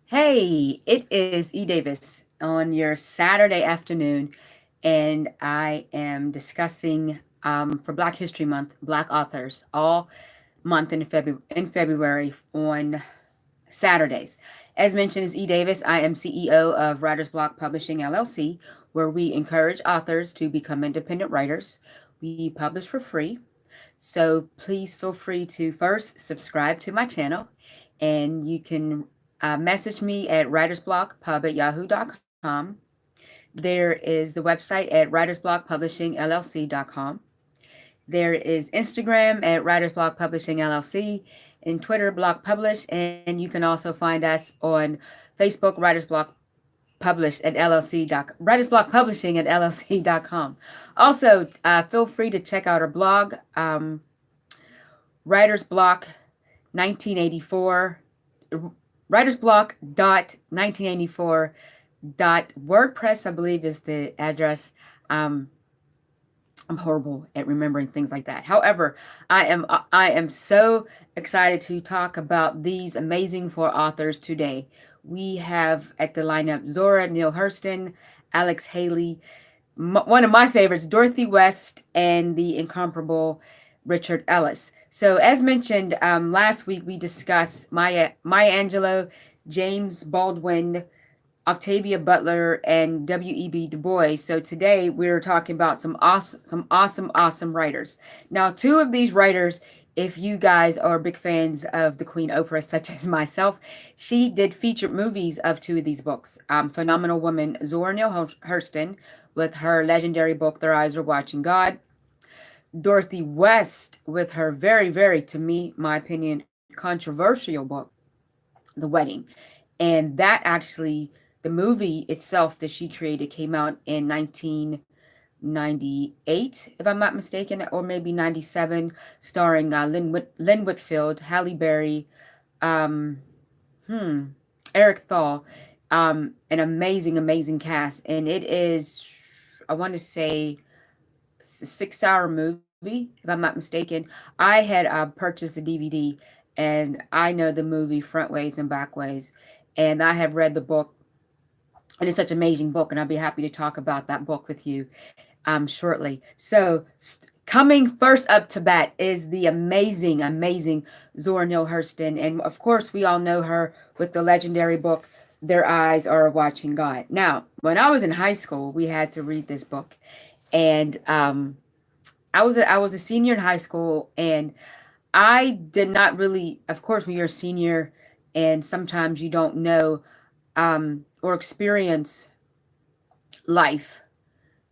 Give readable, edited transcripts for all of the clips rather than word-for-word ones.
Hey, it is E. Davis on your Saturday afternoon, and I am discussing for Black History Month, Black authors all month in February on Saturdays. As mentioned, is E. Davis. I am CEO of Writers Block Publishing LLC, where we encourage authors to become independent writers. We publish for free, so please feel free to first subscribe to my channel, and you can message me at writersblockpub@yahoo.com. There is the website at writersblockpublishingllc.com. There is Instagram at Writers Block Publishing LLC, and Twitter Block Publish, and you can also find us on Facebook Writers Block Publish at Writers Block Publishing at LLC.com. Also, feel free to check out our blog, Writers Block 1984, writersblock.1984.wordpress, I believe, is the address. Um, I'm horrible at remembering things like that. However, I am so excited to talk about these amazing four authors today. We have at the lineup Zora Neale Hurston, Alex Haley, one of my favorites, Dorothy West, and the incomparable Richard Ellis. So, as mentioned last week, we discussed Maya Angelou, James Baldwin, Octavia Butler, and W.E.B. Du Bois. So today we're talking about some awesome writers. Now, two of these writers, if you guys are big fans of the Queen Oprah, such as myself, she did featured movies of two of these books. Phenomenal woman Zora Neale Hurston with her legendary book Their Eyes Are Watching God. Dorothy West with her very, to me, my opinion, controversial book, The Wedding. And that actually, the movie itself that she created came out in 1998, if I'm not mistaken, or maybe 97, starring Lynn Whitfield, Halle Berry, um, hmm, Eric Thaw, an amazing cast. And it is, I want to say, a 6 hour movie, if I'm not mistaken. I had purchased the DVD, and I know the movie front ways and back ways, and I have read the book, and it's such an amazing book, and I'll be happy to talk about that book with you shortly. So, coming first up to bat is the amazing Zora Neale Hurston, and of course, we all know her with the legendary book Their Eyes Are Watching God. Now, when I was in high school, we had to read this book, and I was a senior in high school, and I did not really. Of course, when you're a senior, and sometimes you don't know or experience life,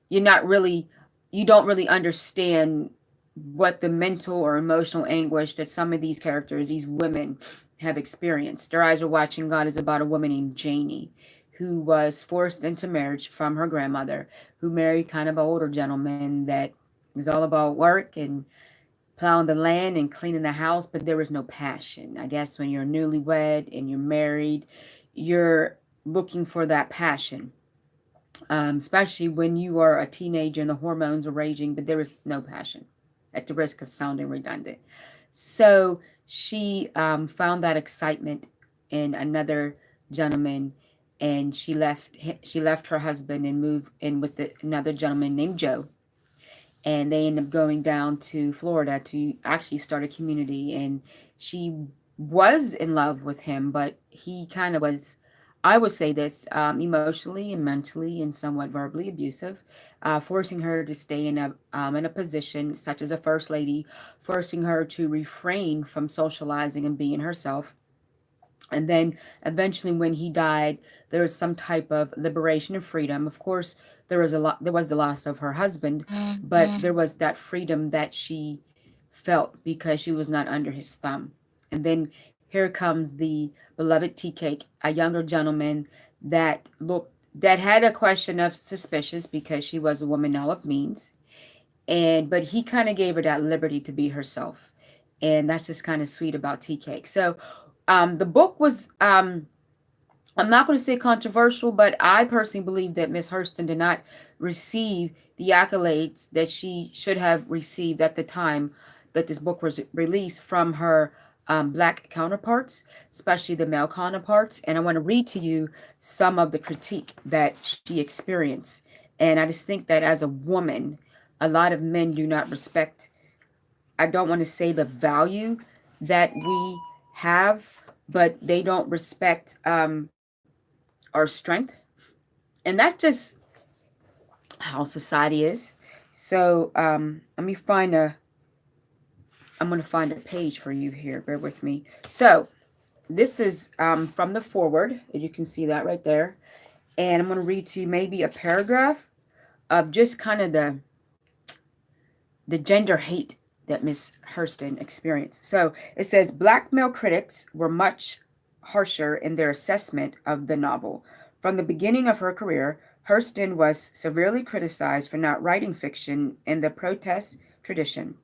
you're not really, you don't really understand what the mental or emotional anguish that some of these characters, these women, have experienced. Their Eyes Are Watching God is about a woman named Janie who was forced into marriage from her grandmother, who married kind of an older gentleman that was all about work and plowing the land and cleaning the house, but there was no passion. I guess when you're newlywed and you're married, you're looking for that passion, especially when you are a teenager and the hormones are raging, but there is no passion, at the risk of sounding redundant. So she found that excitement in another gentleman, and she left her husband and moved in with another gentleman named Joe, and they ended up going down to Florida to actually start a community. And she was in love with him, but he kind of was, I would say this, emotionally and mentally and somewhat verbally abusive, forcing her to stay in a position such as a first lady, forcing her to refrain from socializing and being herself. And then eventually when he died, there was some type of liberation and freedom. Of course, there was the loss of her husband, but there was that freedom that she felt because she was not under his thumb. And then here comes the beloved tea cake, a younger gentleman that had a question of suspicious because she was a woman now of means. And but he kind of gave her that liberty to be herself. And that's just kind of sweet about tea cake. So the book was, I'm not going to say controversial, but I personally believe that Miss Hurston did not receive the accolades that she should have received at the time that this book was released from her Black counterparts, especially the male counterparts. And I want to read to you some of the critique that she experienced. And I just think that as a woman, a lot of men do not respect, I don't want to say the value that we have, but they don't respect our strength. And that's just how society is. So let me find I'm going to find a page for you here. Bear with me. So this is from the forward. You can see that right there. And I'm going to read to you maybe a paragraph of just kind of the gender hate that Miss Hurston experienced. So it says Black male critics were much harsher in their assessment of the novel. From the beginning of her career, Hurston was severely criticized for not writing fiction in the protest tradition.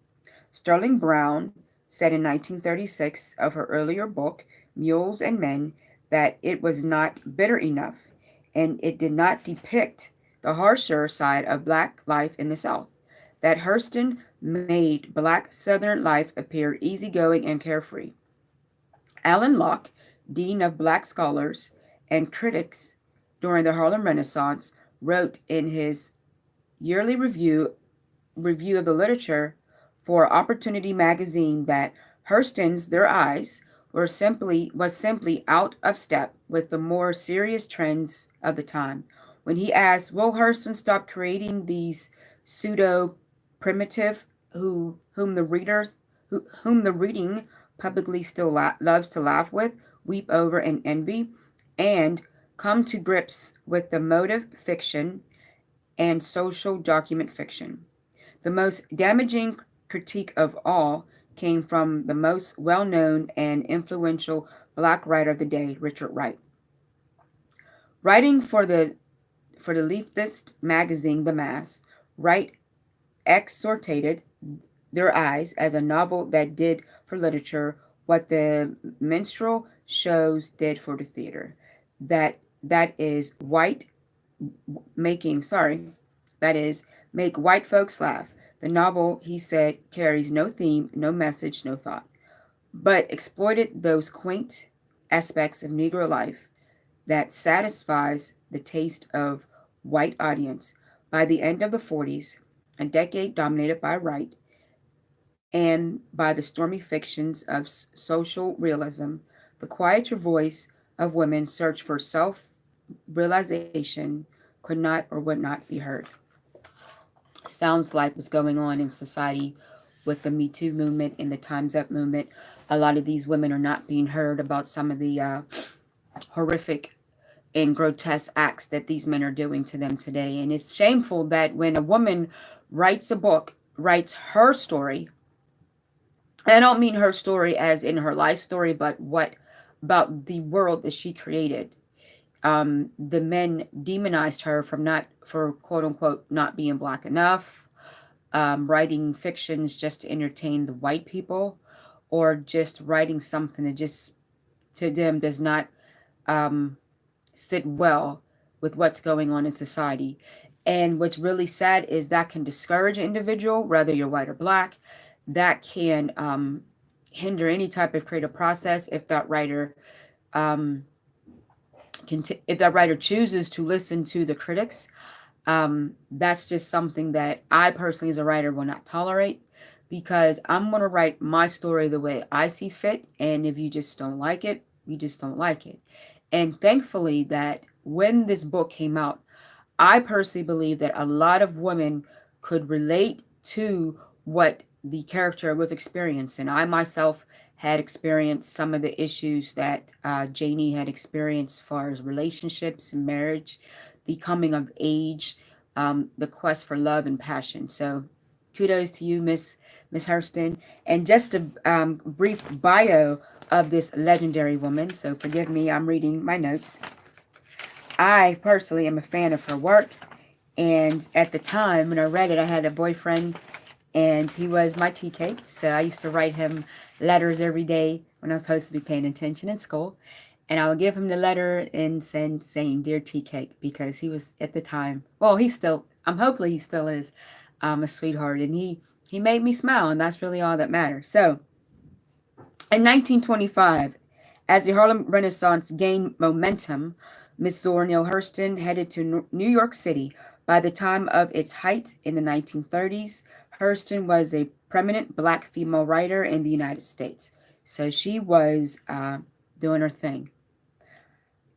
Sterling Brown said in 1936 of her earlier book, Mules and Men, that it was not bitter enough and it did not depict the harsher side of Black life in the South. That Hurston made Black Southern life appear easygoing and carefree. Alan Locke, Dean of Black Scholars and Critics during the Harlem Renaissance, wrote in his yearly review of the literature for Opportunity magazine that Hurston's Their Eyes was simply out of step with the more serious trends of the time. When he asked, "Will Hurston stop creating these pseudo primitive whom the reading publicly still loves to laugh with, weep over, and envy, and come to grips with the motive fiction and social document fiction?" The most damaging critique of all came from the most well-known and influential Black writer of the day, Richard Wright. Writing for the leftist magazine The Mass, Wright exhorted Their Eyes as a novel that did for literature what the minstrel shows did for the theater. That is white making sorry, that is make white folks laugh. The novel, he said, carries no theme, no message, no thought, but exploited those quaint aspects of Negro life that satisfies the taste of white audience. By the end of the 40s, a decade dominated by Wright and by the stormy fictions of social realism, the quieter voice of women search for self-realization could not or would not be heard. Sounds like what's going on in society with the Me Too movement and the Time's Up movement. A lot of these women are not being heard about some of the horrific and grotesque acts that these men are doing to them today. And it's shameful that when a woman writes a book, writes her story, and I don't mean her story as in her life story, but what about the world that she created. The men demonized her for quote unquote not being Black enough, writing fictions just to entertain the white people, or just writing something that just to them does not sit well with what's going on in society. And what's really sad is that can discourage an individual, whether you're white or Black. That can hinder any type of creative process if that writer um, if that writer chooses to listen to the critics. That's just something that I personally, as a writer, will not tolerate, because I'm going to write my story the way I see fit. And if you just don't like it, you just don't like it. And thankfully, that when this book came out, I personally believe that a lot of women could relate to what the character was experiencing. I myself had experienced some of the issues that Janie had experienced as far as relationships, marriage, the coming of age, the quest for love and passion. So kudos to you, Miss Hurston. And just a brief bio of this legendary woman. So forgive me, I'm reading my notes. I personally am a fan of her work. And at the time when I read it, I had a boyfriend and he was my tea cake. So I used to write him letters every day when I was supposed to be paying attention in school. And I would give him the letter and saying, "Dear tea cake," because he was at the time, well, hopefully he still is a sweetheart. And he made me smile, and that's really all that matters. So In 1925, as the Harlem Renaissance gained momentum, Miss Zora Neale Hurston headed to New York City. By the time of its height in the 1930s, Hurston was a prominent black female writer in the United States. So she was doing her thing.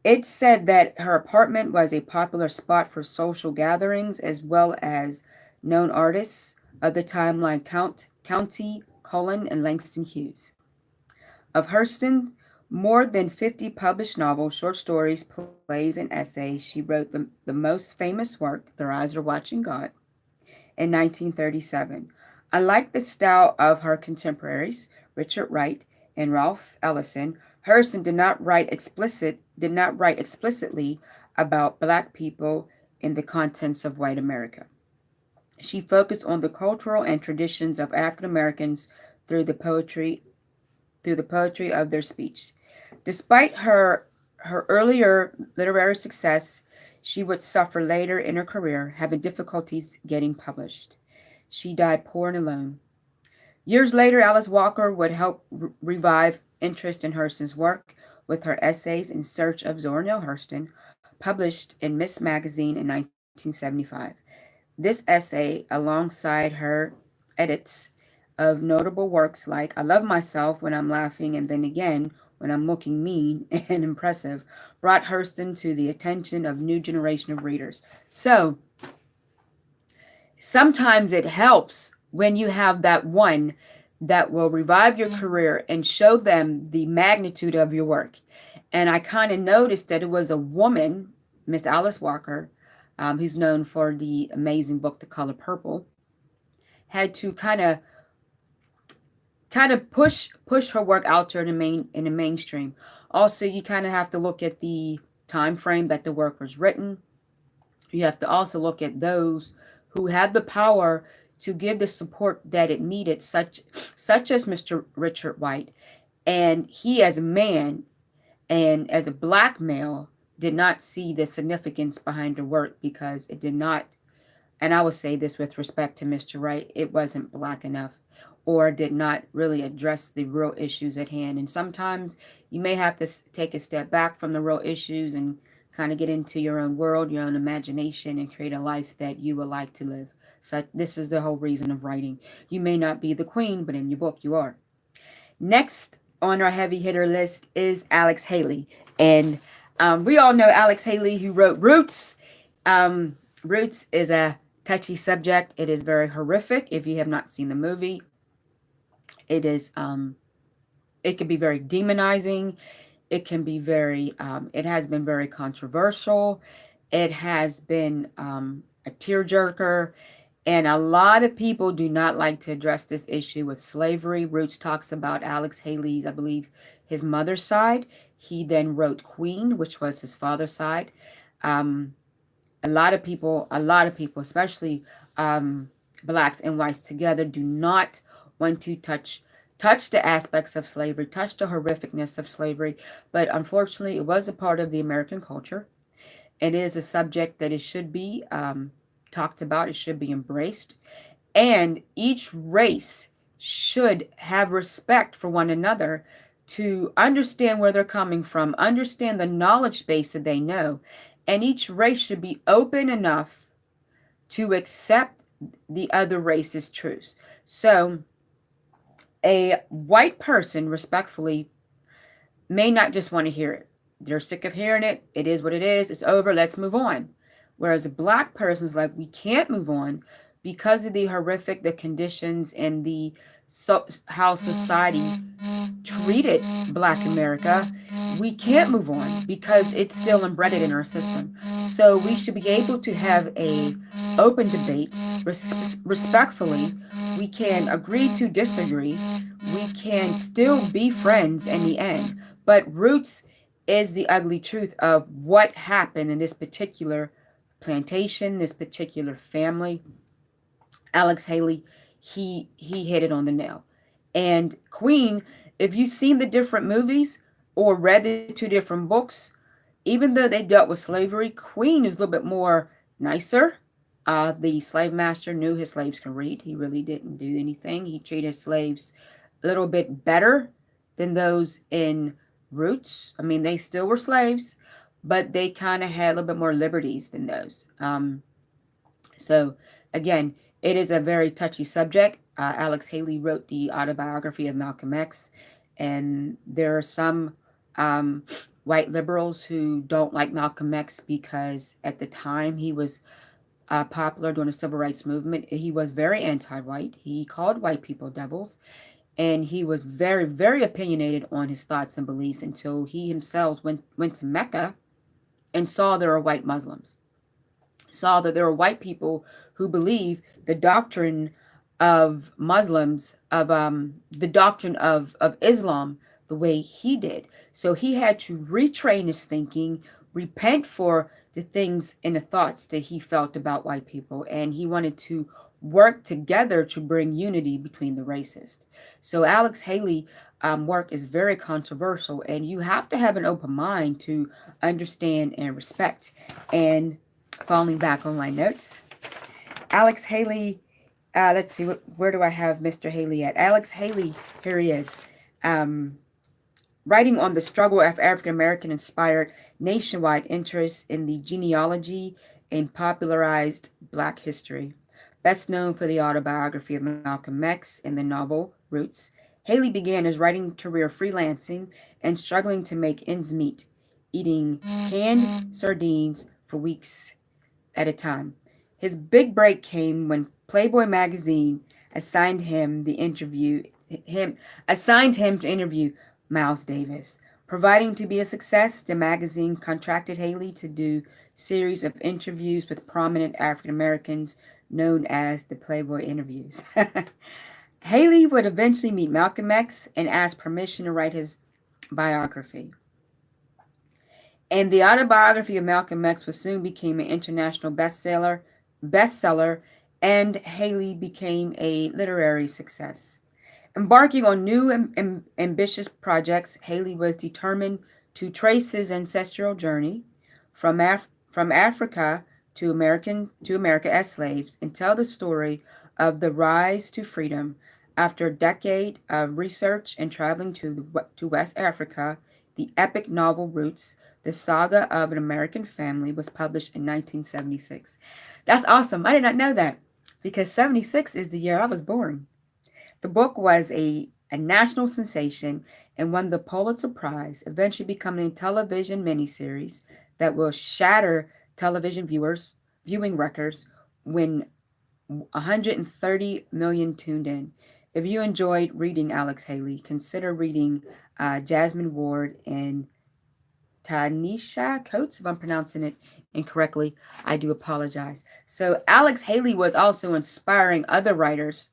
It's said that her apartment was a popular spot for social gatherings as well as known artists of the time like County Cullen and Langston Hughes. Of Hurston, more than 50 published novels, short stories, plays, and essays, she wrote the most famous work, Their Eyes Are Watching God, in 1937. Unlike the style of her contemporaries, Richard Wright and Ralph Ellison, Hurston did not write explicitly about black people in the contents of white America. She focused on the cultural and traditions of African Americans through the poetry through the poetry of their speech. Despite her earlier literary success, she would suffer later in her career, having difficulties getting published. She died poor and alone. Years later, Alice Walker would help revive interest in Hurston's work with her essays In Search of Zora Neale Hurston, published in Miss Magazine in 1975. This essay, alongside her edits of notable works like I Love Myself When I'm Laughing and Then Again When I'm Looking Mean and Impressive, brought Hurston to the attention of new generation of readers. So sometimes it helps when you have that one that will revive your career and show them the magnitude of your work. And I kind of noticed that it was a woman, Miss Alice Walker, who's known for the amazing book The Color Purple, had to kind of push her work out there in the mainstream. Also, you kind of have to look at the time frame that the work was written. You have to also look at those who had the power to give the support that it needed, such as Mr. Richard White. And he, as a man and as a black male, did not see the significance behind the work because it did not, and I will say this with respect to Mr. Wright, it wasn't black enough or did not really address the real issues at hand. And sometimes you may have to take a step back from the real issues and kind of get into your own world, your own imagination, and create a life that you would like to live. So this is the whole reason of writing. You may not be the queen, but in your book you are. Next on our heavy hitter list is Alex Haley. And we all know Alex Haley, who wrote Roots. Roots is a touchy subject. It is very horrific. If you have not seen the movie, it is it can be very demonizing. It can be very it has been very controversial. It has been a tearjerker, and a lot of people do not like to address this issue with slavery. Roots talks about Alex Haley's, I believe, his mother's side. He then wrote Queen, which was his father's side. Um, a lot of people, especially blacks and whites together, do not want to touch the aspects of slavery, touch the horrificness of slavery. But unfortunately, it was a part of the American culture. It is a subject that it should be talked about. It should be embraced, and each race should have respect for one another to understand where they're coming from, understand the knowledge base that they know, and each race should be open enough to accept the other race's truths. So a white person, respectfully, may not just want to hear it. They're sick of hearing it. It is what it is. It's over. Let's move on. Whereas a black person's like, we can't move on because of the horrific, the conditions and the how society treated black America. We can't move on because it's still embedded in our system. So we should be able to have a open debate respectfully. We can agree to disagree. We can still be friends in the end. But Roots is the ugly truth of what happened in this particular plantation, this particular family. Alex Haley, he hit it on the nail. And Queen, if you've seen the different movies or read the two different books, even though they dealt with slavery, Queen is a little bit more nicer. The slave master knew his slaves could read. He really didn't do anything. He treated slaves a little bit better than those in Roots. I mean, they still were slaves, but they kind of had a little bit more liberties than those. So, again, it is a very touchy subject. Alex Haley wrote the autobiography of Malcolm X, and there are some um, white liberals who don't like Malcolm X because at the time he was popular during the civil rights movement. He was very anti-white. He called white people devils, and he was very, very opinionated on his thoughts and beliefs until he himself went to Mecca and saw there were white Muslims, saw that there were white people who believe the doctrine of Muslims, of the doctrine of Islam, the way he did. So he had to retrain his thinking, repent for the things and the thoughts that he felt about white people, and he wanted to work together to bring unity between the races. So Alex Haley work is very controversial, and you have to have an open mind to understand and respect. And falling back on my notes, Alex Haley, let's see, where do I have Mr. Haley at? Alex Haley, here he is. Um, Writing on the struggle of African American inspired nationwide interest in the genealogy and popularized Black history. Best known for the autobiography of Malcolm X and the novel Roots, Haley began his writing career freelancing and struggling to make ends meet, eating canned sardines for weeks at a time. His big break came when Playboy magazine assigned him the interview him assigned him to interview Miles Davis. Providing to be a success, the magazine contracted Haley to do series of interviews with prominent African Americans known as the Playboy interviews. Haley would eventually meet Malcolm X and ask permission to write his biography. And the autobiography of Malcolm X was soon became an international bestseller, and Haley became a literary success. Embarking on new ambitious projects, Haley was determined to trace his ancestral journey from Africa to America as slaves and tell the story of the rise to freedom. After a decade of research and traveling to West Africa, the epic novel Roots, the saga of an American family, was published in 1976. That's awesome. I did not know that because 76 is the year I was born. The book was a national sensation and won the Pulitzer Prize, eventually becoming a television miniseries that will shatter television viewing records when 130 million tuned in. If you enjoyed reading Alex Haley, consider reading Jasmine Ward and Tanisha Coates. If I'm pronouncing it incorrectly, I do apologize. So Alex Haley was also inspiring other writers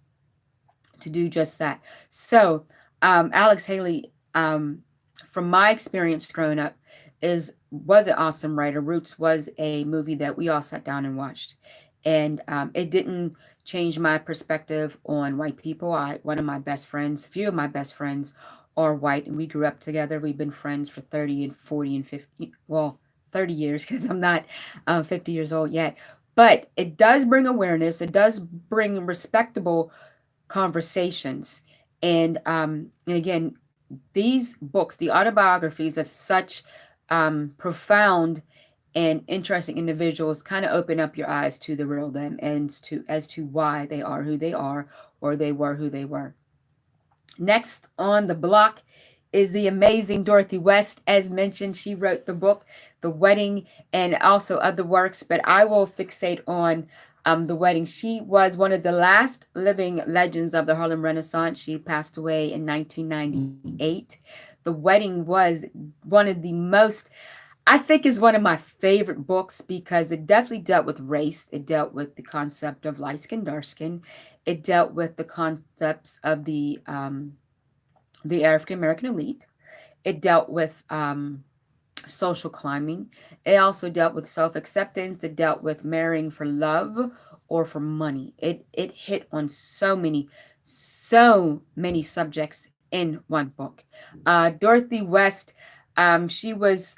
to do just that. So Alex Haley, from my experience growing up, was an awesome writer. Roots was a movie that we all sat down and watched, and it didn't change my perspective on white people. One of my best friends, few of my best friends, are white, and we grew up together. We've been friends for 30 and 40 and 50. Well, 30 years because I'm not 50 years old yet. But it does bring awareness. It does bring respectable conversations. And again, these books, the autobiographies of such profound and interesting individuals, kind of open up your eyes to the real them and as to why they are who they are or they were who they were. Next on the block is the amazing Dorothy West. As mentioned, she wrote the book The Wedding and also other works, but I will fixate on The Wedding. She was one of the last living legends of the Harlem Renaissance. She passed away in 1998. The Wedding was one of the most, I think, is one of my favorite books because it definitely dealt with race. It dealt with the concept of light skin, dark skin. It dealt with the concepts of the African American elite. It dealt with social climbing. It also dealt with self acceptance. It dealt with marrying for love or for money. It hit on so many subjects in one book. Dorothy West, she was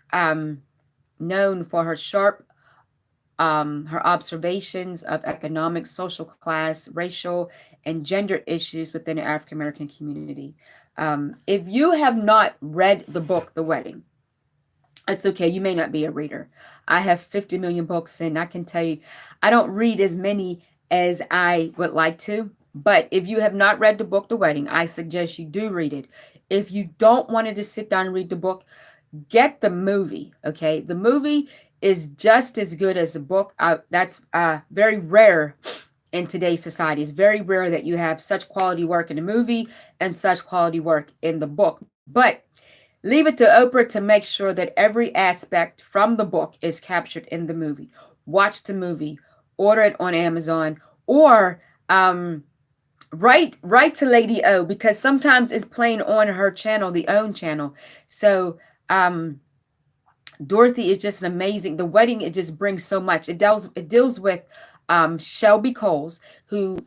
known for her observations of economic, social class, racial, and gender issues within the African American community. If you have not read the book, The Wedding, it's okay. You may not be a reader. I have 50 million books, and I can tell you, I don't read as many as I would like to. But if you have not read the book, The Wedding, I suggest you do read it. If you don't want to just sit down and read the book, get the movie. Okay, the movie is just as good as the book. That's very rare in today's society. It's very rare that you have such quality work in the movie and such quality work in the book. But leave it to Oprah to make sure that every aspect from the book is captured in the movie. Watch the movie, order it on Amazon, or write to Lady O, because sometimes it's playing on her channel, the OWN channel. So Dorothy is just an amazing. The Wedding, it just brings so much. It deals with Shelby Coles, who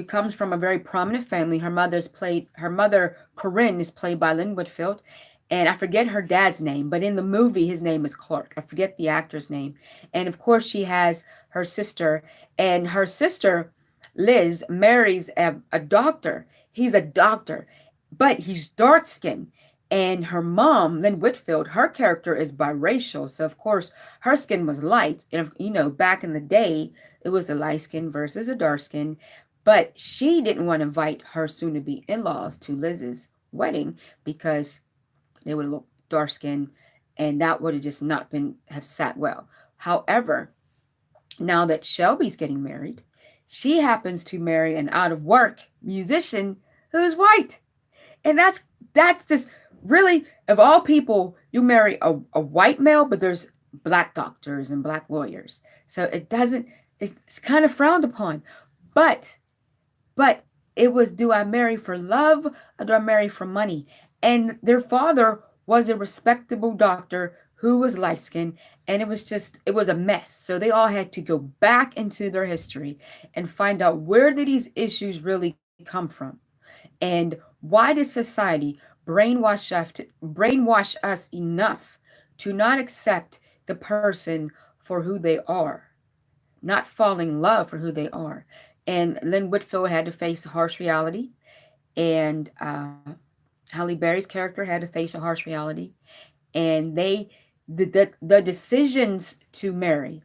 comes from a very prominent family. Her mother Corinne is played by Lynn Whitfield, and I forget her dad's name, but in the movie his name is Clark. I forget the actor's name. And of course she has her sister, and her sister Liz marries a doctor. He's a doctor, but he's dark skinned. And her mom, Lynn Whitfield, her character is biracial. So of course her skin was light. And back in the day, it was a light skin versus a dark skin. But she didn't want to invite her soon to be in-laws to Liz's wedding because they would look dark skinned, and that would have just not been have sat well. However, now that Shelby's getting married, she happens to marry an out of work musician who's white. And that's just really, of all people, you marry a white male, but there's black doctors and black lawyers. So it's kind of frowned upon. But it was, do I marry for love or do I marry for money? And their father was a respectable doctor who was light skinned, and it was a mess. So they all had to go back into their history and find out, where did these issues really come from? And why did society brainwash us enough to not accept the person for who they are, not fall in love for who they are? And Lynn Whitfield had to face a harsh reality, and Halle Berry's character had to face a harsh reality, and the decisions to marry.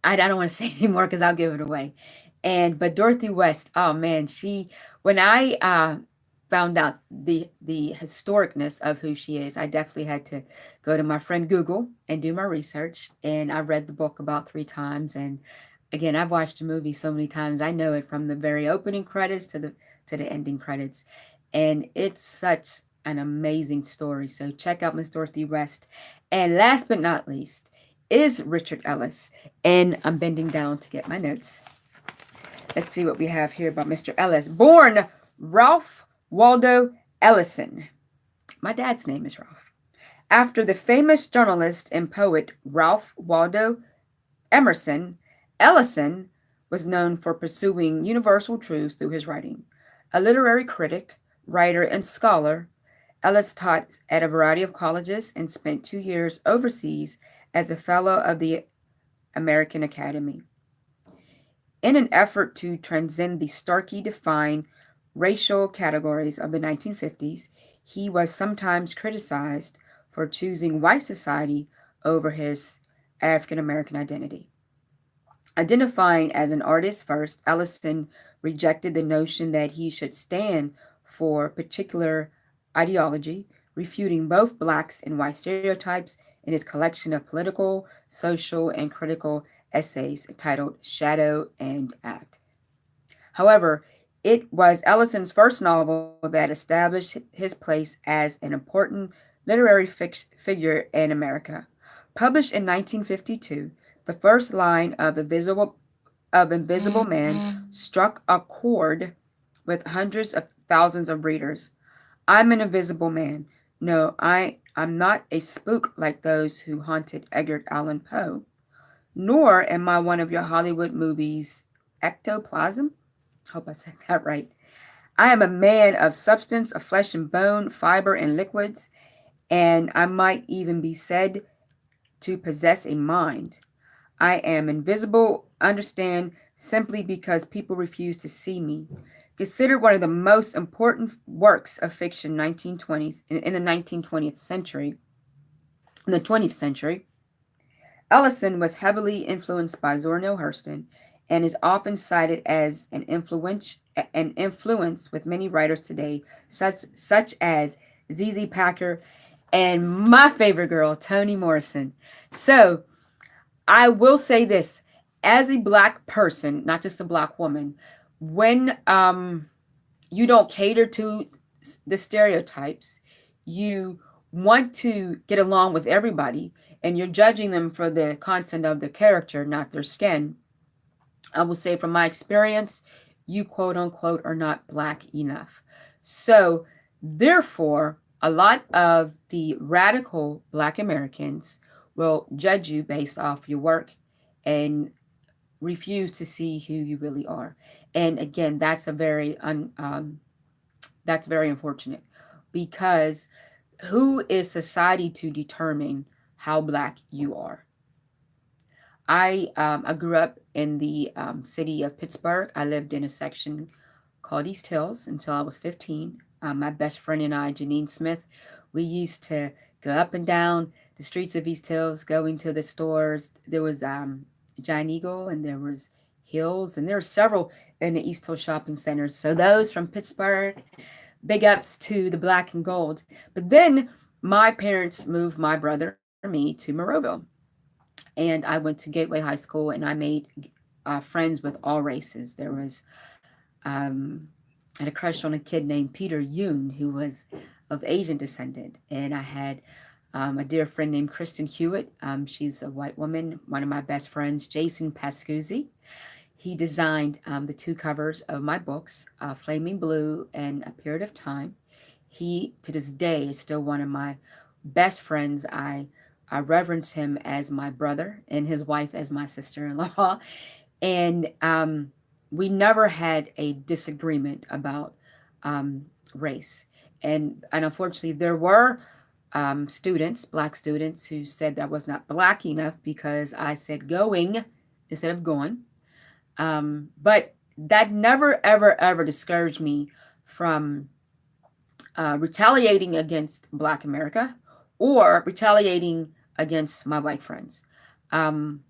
I don't want to say anymore because I'll give it away. But Dorothy West, oh man, when I found out the historicness of who she is, I definitely had to go to my friend Google and do my research. And I read the book about 3 times. And again, I've watched the movie so many times. I know it from the very opening credits to the ending credits. And it's such an amazing story. So check out Miss Dorothy West. And last but not least is Richard Ellis. And I'm bending down to get my notes. Let's see what we have here about Mr. Ellis. Born Ralph Waldo Ellison. My dad's name is Ralph. After the famous journalist and poet Ralph Waldo Emerson, Ellison was known for pursuing universal truths through his writing. A literary critic, writer, and scholar, Ellis taught at a variety of colleges and spent 2 years overseas as a fellow of the American Academy. In an effort to transcend the starkly defined racial categories of the 1950s, he was sometimes criticized for choosing white society over his African American identity. Identifying as an artist first, Ellison rejected the notion that he should stand for particular ideology, refuting both blacks and white stereotypes in his collection of political, social, and critical essays titled Shadow and Act. However, it was Ellison's first novel that established his place as an important literary figure in America. Published in 1952, the first line of Invisible Man struck a chord with hundreds of thousands of readers. I'm an invisible man. No, I'm not a spook like those who haunted Edgar Allan Poe. Nor am I one of your Hollywood movies' ectoplasm. Hope I said that right. I am a man of substance, of flesh and bone, fiber and liquids, and I might even be said to possess a mind. I am invisible, understand, simply because people refuse to see me. Considered one of the most important works of fiction 1920s in the 1920th century, in the 20th century, Ellison was heavily influenced by Zora Neale Hurston and is often cited as an influence with many writers today, such as ZZ Packer and my favorite girl, Toni Morrison. So I will say this, as a black person, not just a black woman, when you don't cater to the stereotypes, you want to get along with everybody, and you're judging them for the content of their character, not their skin. I will say from my experience, you quote unquote are not black enough. So, therefore, a lot of the radical black Americans will judge you based off your work and refuse to see who you really are. And again, that's very unfortunate, because who is society to determine how black you are? I grew up in the city of Pittsburgh. I lived in a section called East Hills until I was 15. My best friend and I, Janine Smith, we used to go up and down the streets of East Hills, going to the stores. There was Giant Eagle, and there was Hills, and there were several in the East Hill shopping centers. So those from Pittsburgh, big ups to the black and gold. But then my parents moved my brother and me to Moroville, and I went to Gateway High School, and I made friends with all races. There was um, I had a crush on a kid named Peter Yoon, who was of Asian descent, and I had a dear friend named Kristen Hewitt. She's a white woman. One of my best friends, Jason Pascuzzi. He designed the two covers of my books, Flaming Blue and A Period of Time. He, to this day, is still one of my best friends. I reverence him as my brother and his wife as my sister in law. And we never had a disagreement about race. And unfortunately, there were students, black students, who said that I was not black enough because I said going instead of going. But that never, ever, ever discouraged me from retaliating against Black America or retaliating against my white friends. Um,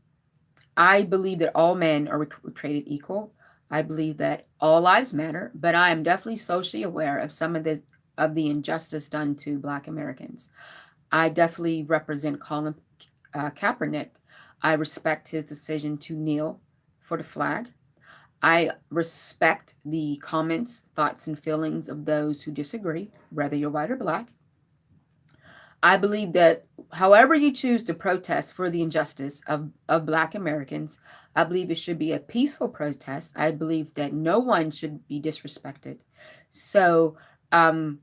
I believe that all men are created equal. I believe that all lives matter, but I am definitely socially aware of some of the injustice done to Black Americans. I definitely represent Colin Kaepernick. I respect his decision to kneel for the flag. I respect the comments, thoughts, and feelings of those who disagree, whether you're white or black. I believe that however you choose to protest for the injustice of Black Americans, I believe it should be a peaceful protest. I believe that no one should be disrespected. So um,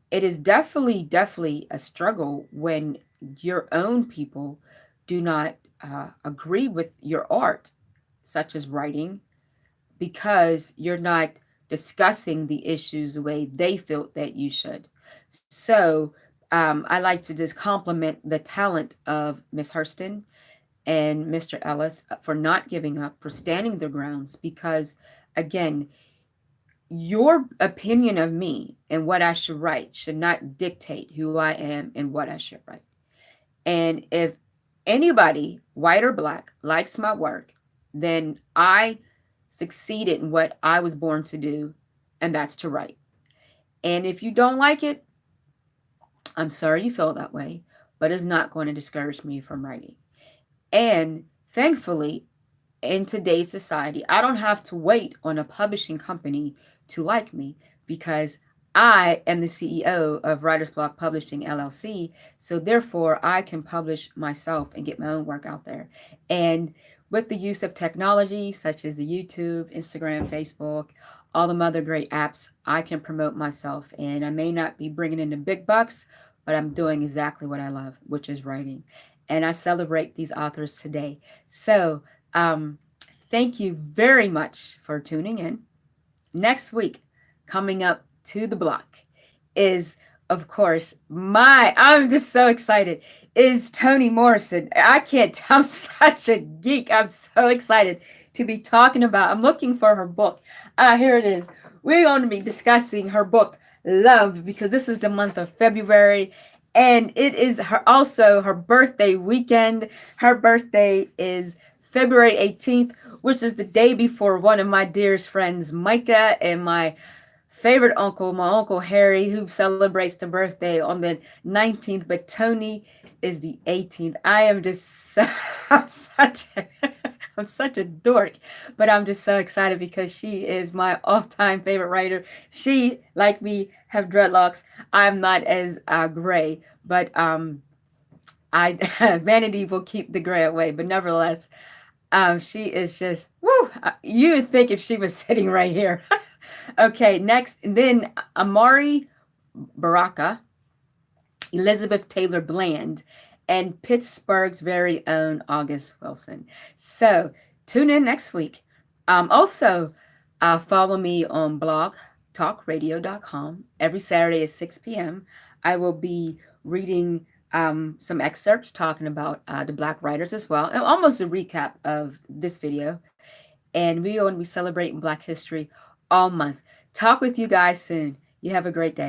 it is definitely, definitely a struggle when your own people do not agree with your art, such as writing, because you're not discussing the issues the way they felt that you should. So I like to just compliment the talent of Miss Hurston and Mr. Ellis for not giving up, for standing their grounds, because again, your opinion of me and what I should write should not dictate who I am and what I should write. And if anybody, white or black, likes my work, then I succeeded in what I was born to do, and that's to write. And if you don't like it, I'm sorry you feel that way, but it's not going to discourage me from writing. And thankfully, in today's society, I don't have to wait on a publishing company to like me, because I am the CEO of Writer's Block Publishing LLC. So therefore, I can publish myself and get my own work out there. And with the use of technology such as the YouTube, Instagram, Facebook, all the other great apps, I can promote myself. And I may not be bringing in the big bucks, but I'm doing exactly what I love, which is writing. And I celebrate these authors today. So um, thank you very much for tuning in. Next week, coming up to the block, is, of course, I'm just so excited, is Toni Morrison. I can't, I'm such a geek. I'm so excited to be talking about, I'm looking for her book. Here it is, we're going to be discussing her book, Love, because this is the month of February. And it is also her birthday weekend. Her birthday is February 18th, which is the day before one of my dearest friends, Micah, and my favorite uncle, my Uncle Harry, who celebrates the birthday on the 19th, but Tony is the 18th. I am just I'm such a I'm such a dork, but I'm just so excited because she is my all-time favorite writer. She, like me, have dreadlocks. I'm not as gray, but I vanity will keep the gray away. But nevertheless, she is just woo. You would think if she was sitting right here. Okay, next, and then Amari Baraka, Elizabeth Taylor Bland, and Pittsburgh's very own August Wilson. So tune in next week. Also, follow me on blogtalkradio.com every Saturday at 6 p.m. I will be reading some excerpts talking about the Black writers as well, and almost a recap of this video. And we are going to be celebrating Black history all month. Talk with you guys soon. You have a great day.